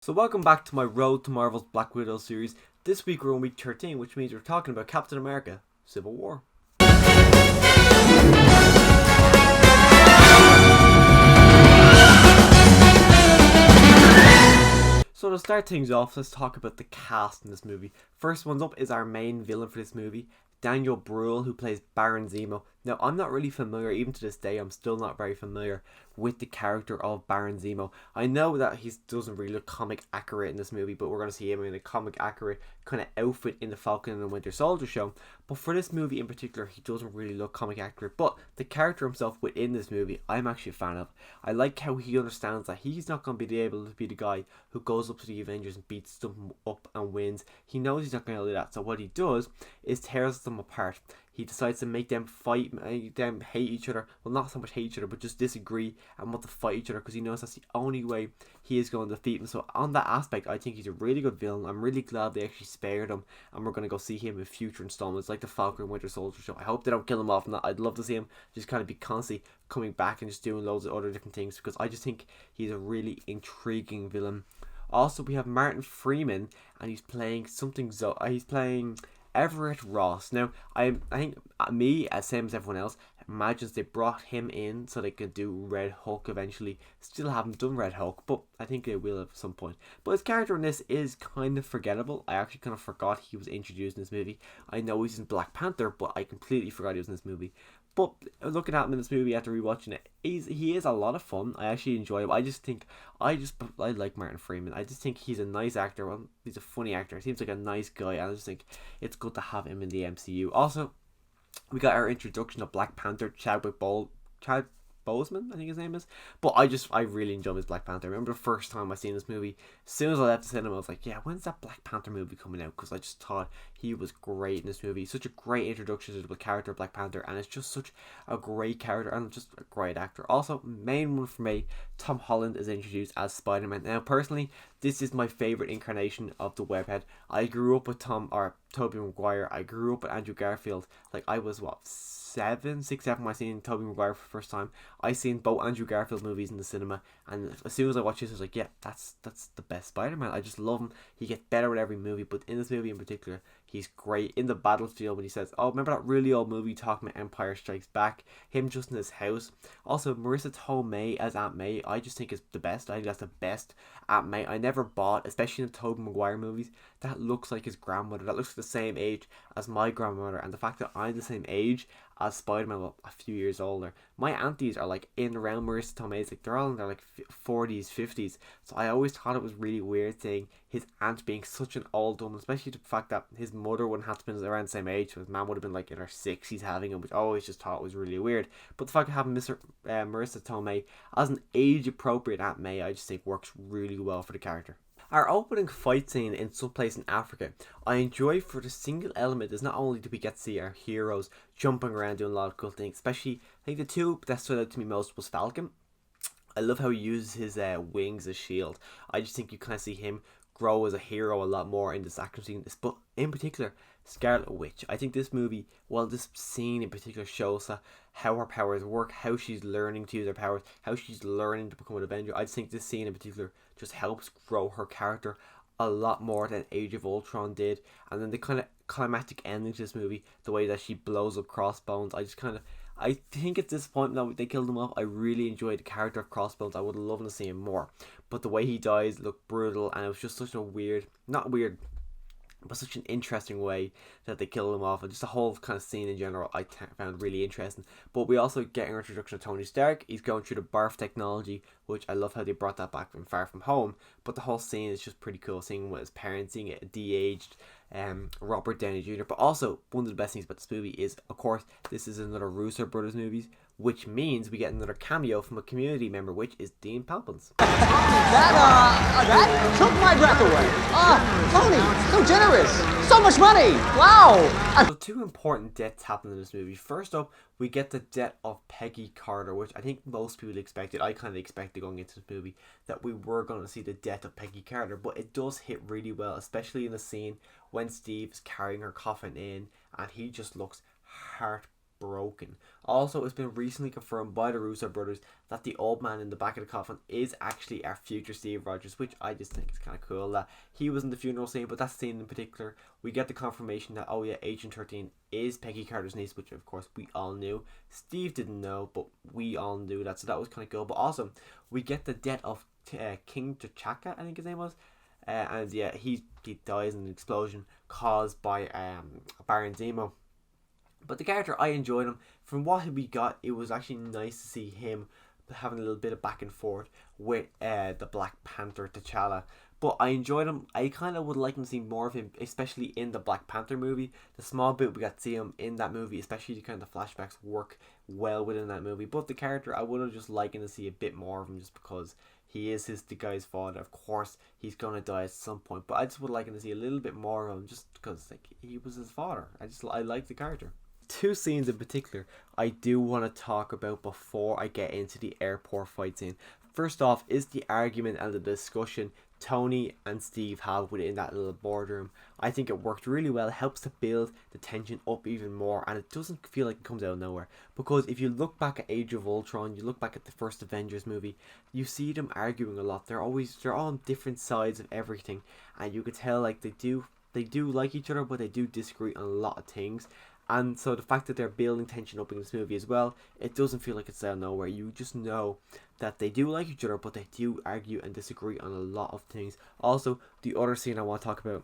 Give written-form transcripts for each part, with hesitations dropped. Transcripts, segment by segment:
So welcome back to my Road to Marvel's Black Widow series. This week we're on week 13, which means we're talking about Captain America: Civil War. So to start things off, let's talk about the cast in this movie. First one's up is our main villain for this movie, Daniel Bruhl, who plays Baron Zemo. Now, I'm not really familiar, even to this day, I'm still not very familiar with the character of Baron Zemo. I know that he doesn't really look comic accurate in this movie, but we're going to see him in a comic accurate kind of outfit in the Falcon and the Winter Soldier show. But for this movie in particular, he doesn't really look comic accurate. But the character himself within this movie, I'm actually a fan of. I like how he understands that he's not going to be able to be the guy who goes up to the Avengers and beats them up and wins. He knows he's not going to do that. So what he does is tears them apart. He decides to make them fight, make them hate each other. Well, not so much hate each other, but just disagree and want to fight each other because he knows that's the only way he is going to defeat them. So on that aspect, I think he's a really good villain. I'm really glad they actually spared him, and we're going to go see him in future installments like the Falcon and Winter Soldier show. I hope they don't kill him off, and I'd love to see him just kind of be constantly coming back and just doing loads of other different things because I just think he's a really intriguing villain. Also, we have Martin Freeman, and he's playing something. He's playing Everett Ross. Now, I think me, as same as everyone else, imagines they brought him in so they could do Red Hulk eventually. Still haven't done Red Hulk, but I think they will at some point. But his character in this is kind of forgettable. I actually kind of forgot he was introduced in this movie. I know he's in Black Panther, but I completely forgot he was in this movie. But looking at him in this movie after rewatching it, he is a lot of fun. I actually enjoy him. I like Martin Freeman. I just think he's a nice actor. Well, he's a funny actor. He seems like a nice guy. And I just think it's good to have him in the MCU. Also, we got our introduction of Black Panther, Chad Boseman, I think his name is. But I really enjoyed his Black Panther. I remember the first time I seen this movie, as soon as I left the cinema, I was like, yeah, when's that Black Panther movie coming out? Because I just thought he was great in this movie. Such a great introduction to the character of Black Panther, and it's just such a great character and just a great actor. Also, main one for me, Tom Holland is introduced as Spider-Man. Now, personally, this is my favourite incarnation of the webhead. I grew up with Tobey Maguire. I grew up with Andrew Garfield. Like, I was, what, 6, 7 when I seen Tobey Maguire for the first time. I seen both Andrew Garfield movies in the cinema, and as soon as I watched this, I was like, yeah, that's the best Spider-Man. I just love him. He gets better with every movie, but in this movie in particular, he's great. In the battlefield when he says, oh, remember that really old movie talking about Empire Strikes Back? Him just in his house. Also, Marissa Tomei as Aunt May, I just think is the best. I think that's the best Aunt May I never bought, especially in the Tobey Maguire movies. That looks like his grandmother. That looks like the same age as my grandmother, and the fact that I'm the same age as Spider-Man, well, a few years older. My aunties are like in around Marissa Tomei's, like they're all in their like 40s, 50s. So I always thought it was really weird seeing his aunt being such an old woman, especially the fact that his mother wouldn't have to be around the same age, so his mom would have been like in her 60s having him, which I always just thought was really weird. But the fact of having Marissa Tomei as an age appropriate Aunt May, I just think works really well for the character. Our opening fight scene in some place in Africa, I enjoy for the single element is not only do we get to see our heroes jumping around doing a lot of cool things, especially I think the two that stood out to me most was Falcon. I love how he uses his wings as shield. I just think you kind of see him grow as a hero a lot more in this action scene. But in particular, Scarlet Witch. I think this movie, well, this scene in particular shows how her powers work, how she's learning to use her powers, how she's learning to become an Avenger. I just think this scene in particular just helps grow her character a lot more than Age of Ultron did. And then the kind of climactic ending to this movie, the way that she blows up Crossbones, I think it's disappointing that they killed him off. I really enjoyed the character of Crossbones. I would have loved to see him more. But the way he dies looked brutal, and it was just such a not weird, but such an interesting way that they killed him off, and just the whole kind of scene in general I found really interesting. But we also get an introduction to Tony Stark. He's going through the barf technology, which I love how they brought that back from Far From Home. But the whole scene is just pretty cool, seeing what his parents, seeing it de-aged Robert Downey Jr. But also, one of the best things about this movie is, of course, this is another Russo Brothers movies, which means we get another cameo from a Community member, which is Dean Palpins. That took my breath away. Tony, so generous. So much money. Wow. So two important deaths happen in this movie. First up, we get the death of Peggy Carter, which I think most people expected. I kind of expected going into this movie that we were going to see the death of Peggy Carter, but it does hit really well, especially in the scene when Steve is carrying her coffin in, and he just looks broken. Also, it's been recently confirmed by the Russo brothers that the old man in the back of the coffin is actually our future Steve Rogers, which I just think is kind of cool that he was in the funeral scene. But that scene in particular, we get the confirmation that, oh yeah, Agent 13 is Peggy Carter's niece, which of course we all knew. Steve didn't know, but we all knew that, so that was kind of cool. But also, we get the death of King T'Chaka, I think his name was. And yeah, he dies in an explosion caused by Baron Zemo. But the character, I enjoyed him. From what we got, it was actually nice to see him having a little bit of back and forth with the Black Panther T'Challa. But I enjoyed him. I kind of would like to see more of him, especially in the Black Panther movie. The small bit we got to see him in that movie, especially the kind of the flashbacks, work well within that movie. But the character, I would have just liked to see a bit more of him, just because he is the guy's father. Of course, he's gonna die at some point, but I just would like to see a little bit more of him, just because like he was his father. I like the character. Two scenes in particular I do want to talk about before I get into the airport fight scene. First off is the argument and the discussion Tony and Steve have within that little boardroom. I think it worked really well. It helps to build the tension up even more, and it doesn't feel like it comes out of nowhere. Because if you look back at Age of Ultron, you look back at the first Avengers movie, you see them arguing a lot. They're on different sides of everything, and you could tell like they do like each other, but they do disagree on a lot of things. And so the fact that they're building tension up in this movie as well, it doesn't feel like it's out of nowhere. You just know that they do like each other, but they do argue and disagree on a lot of things. Also, the other scene I want to talk about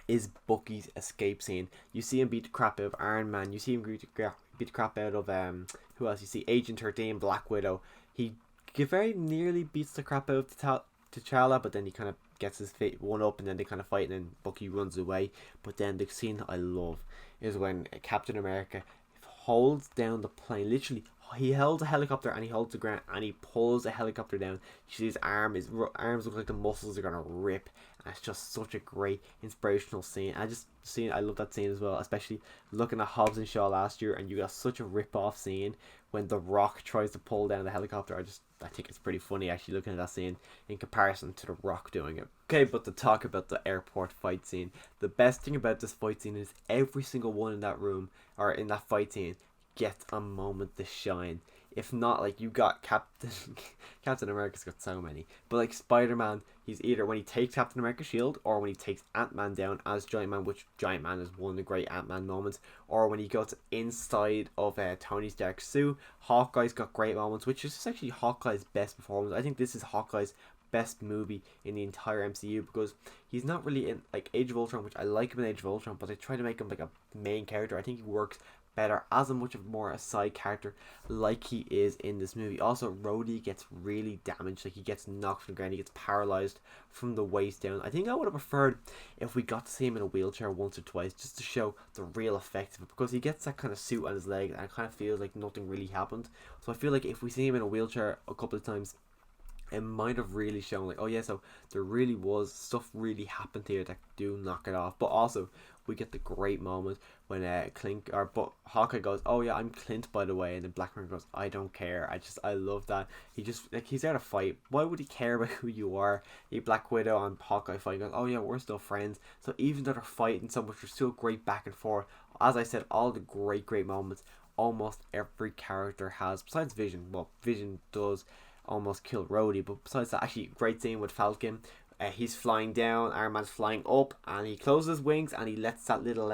is Bucky's escape scene. You see him beat the crap out of Iron Man. You see him beat the crap out of who else? You see Agent 13, Black Widow. He very nearly beats the crap out of T'Challa, but then he kind of gets his fate one up, and then they kind of fight, and then Bucky runs away. But then the scene that I love is when Captain America holds down the plane. Literally, he holds a helicopter and he holds the ground and he pulls the helicopter down. You see his arms look like the muscles are gonna rip. And it's just such a great inspirational scene. I love that scene as well, especially looking at Hobbs and Shaw last year, and you got such a rip-off scene when The Rock tries to pull down the helicopter. I think it's pretty funny actually looking at that scene in comparison to The Rock doing it. Okay, but to talk about the airport fight scene, the best thing about this fight scene is every single one in that room or in that fight scene gets a moment to shine. If not, like, you got Captain America's got so many, but like Spider-Man, he's either when he takes Captain America's shield or when he takes Ant-Man down as Giant Man, which Giant Man is one of the great Ant-Man moments, or when he goes inside of Tony Stark's suit. Hawkeye's got great moments, which is actually Hawkeye's best performance. I think this is Hawkeye's best movie in the entire MCU, because he's not really in like Age of Ultron, which I like him in Age of Ultron, but they try to make him like a main character. I think he works better as a much of more a side character like he is in this movie. Also, Rhodey gets really damaged, like he gets knocked from the ground, he gets paralyzed from the waist down. I think I would have preferred if we got to see him in a wheelchair once or twice, just to show the real effect of it, because he gets that kind of suit on his leg and it kind of feels like nothing really happened. So I feel like if we see him in a wheelchair a couple of times, it might have really shown like, oh yeah, so there really was stuff really happened here that do knock it off. But also we get the great moment when Hawkeye goes, oh yeah, I'm Clint by the way, and then Black Panther goes, I don't care. I love that. He just like, he's there to fight. Why would he care about who you are? Black Widow and Hawkeye fight, goes, oh yeah, we're still friends. So even though they're fighting so much, there's still great back and forth. As I said, all the great moments almost every character has, besides Vision. Well, Vision does almost kill Rhodey, but besides that, actually great scene with Falcon. He's flying down, Iron Man's flying up, and he closes his wings and he lets that little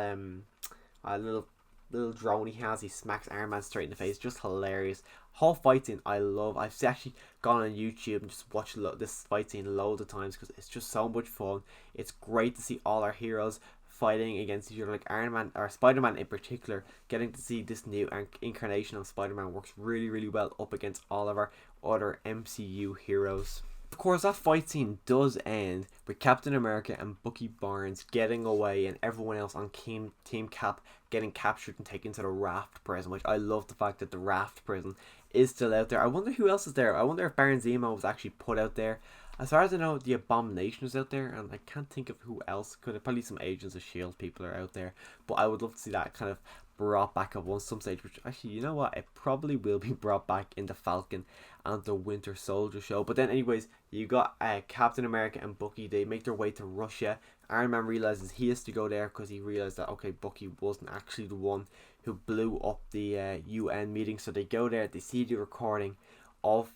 little drone he has, he smacks Iron Man straight in the face. Just hilarious. Whole fight scene I love. I've actually gone on YouTube and just watched this fight scene loads of times because it's just so much fun. It's great to see all our heroes fighting against each other, like Iron Man or Spider-Man in particular. Getting to see this new incarnation of Spider-Man works really well up against all of our other MCU heroes. Of course, that fight scene does end with Captain America and Bucky Barnes getting away and everyone else on Team Cap getting captured and taken to the Raft prison, which I love the fact that the Raft prison is still out there. I wonder who else is there. I wonder if Baron Zemo was actually put out there. As far as I know, the Abomination is out there, and I can't think of who else could have. Probably some Agents of S.H.I.E.L.D. people are out there, but I would love to see that kind of brought back at some stage, which actually, you know what, it probably will be brought back in the Falcon and the Winter Soldier show. But then anyways, you got Captain America and Bucky. They make their way to Russia. Iron Man realizes he has to go there because he realized that, okay, Bucky wasn't actually the one who blew up the UN meeting. So they go there, they see the recording of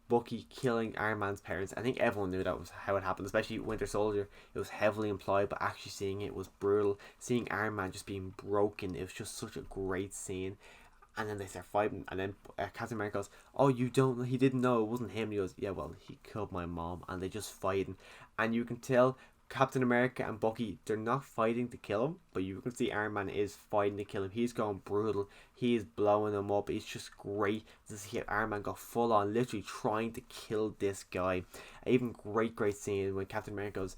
Bucky killing Iron Man's parents. I think everyone knew that was how it happened, especially Winter Soldier. It was heavily implied, but actually seeing it was brutal. Seeing Iron Man just being broken, it was just such a great scene. And then they start fighting, and then Captain America goes, "Oh, you don't? He didn't know it wasn't him." And he goes, "Yeah, well, he killed my mom." And they just fighting, and you can tell Captain America and Bucky, they're not fighting to kill him, but you can see Iron Man is fighting to kill him. He's going brutal. He is blowing him up. It's just great to see Iron Man go full on, literally trying to kill this guy. Even great scene when Captain America goes,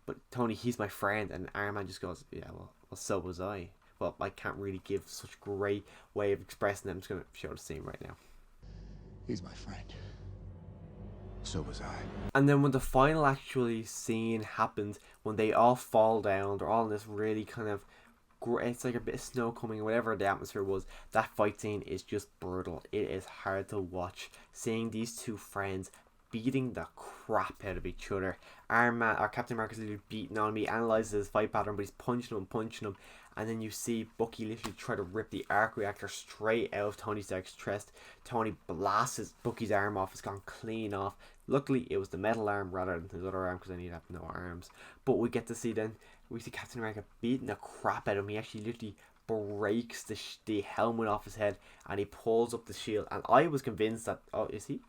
"But Tony, he's my friend," and Iron Man just goes, "Yeah, well so was I." Well, I can't really give such great way of expressing them. I'm just going to show the scene right now. He's my friend. So was I. And then when the final actually scene happens, when they all fall down, they're all in this really kind of, it's like a bit of snow coming, whatever the atmosphere was. That fight scene is just brutal. It is hard to watch. Seeing these two friends beating the crap out of each other. Iron Man, or Captain America's literally beating on him. He analyzes his fight pattern, but he's punching him. And then you see Bucky literally try to rip the arc reactor straight out of Tony Stark's chest. Tony blasts Bucky's arm off. It's gone clean off. Luckily, it was the metal arm rather than his other arm, because then he'd have no arms. But we get to see we see Captain America beating the crap out of him. He actually literally breaks the helmet off his head, and he pulls up the shield. And I was convinced that,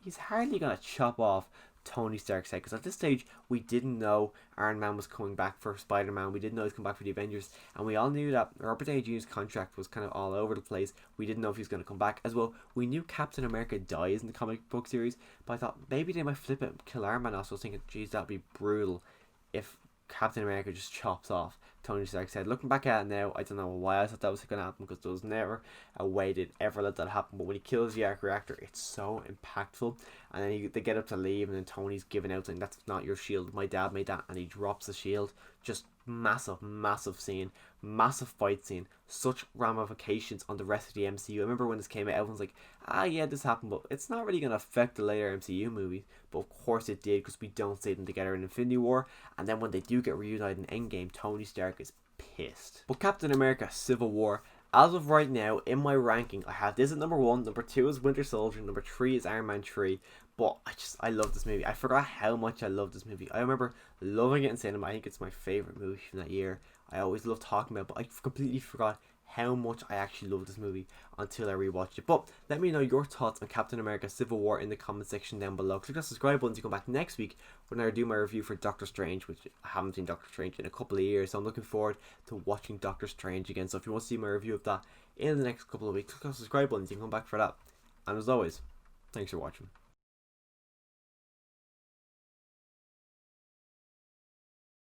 he's hardly going to chop off Tony Stark's head, because at this stage we didn't know Iron Man was coming back for Spider-Man. We didn't know he was coming back for the Avengers, and we all knew that Robert Downey Jr.'s contract was kind of all over the place. We didn't know if he was going to come back as well. We knew Captain America dies in the comic book series, but I thought maybe they might flip it and kill Iron Man. Also, I was thinking, geez, that'd be brutal if Captain America just chops off Tony Stark's head. Looking back at it now, I don't know why I thought that was going to happen, because there was never a way they'd ever let that happen. But when he kills the arc reactor, it's so impactful. And then they get up to leave, and then Tony's giving out saying, "That's not your shield. My dad made that," and he drops the shield. Just massive scene, massive fight scene, such ramifications on the rest of the MCU. I remember when this came out, everyone's like, yeah, this happened, but it's not really going to affect the later MCU movies. But of course it did, because we don't see them together in Infinity War, and then when they do get reunited in Endgame, Tony Stark is pissed. But Captain America Civil War, as of right now, in my ranking, I have this at number 1, number 2 is Winter Soldier, number 3 is Iron Man 3. But I love this movie. I forgot how much I love this movie. I remember loving it in cinema. I think it's my favourite movie from that year. I always love talking about it, but I completely forgot how much I actually love this movie until I rewatched it. But let me know your thoughts on Captain America Civil War in the comment section down below. Click that subscribe button to come back next week when I do my review for Doctor Strange, which I haven't seen Doctor Strange in a couple of years, so I'm looking forward to watching Doctor Strange again. So if you want to see my review of that in the next couple of weeks, click that subscribe button, you can come back for that. And as always, thanks for watching.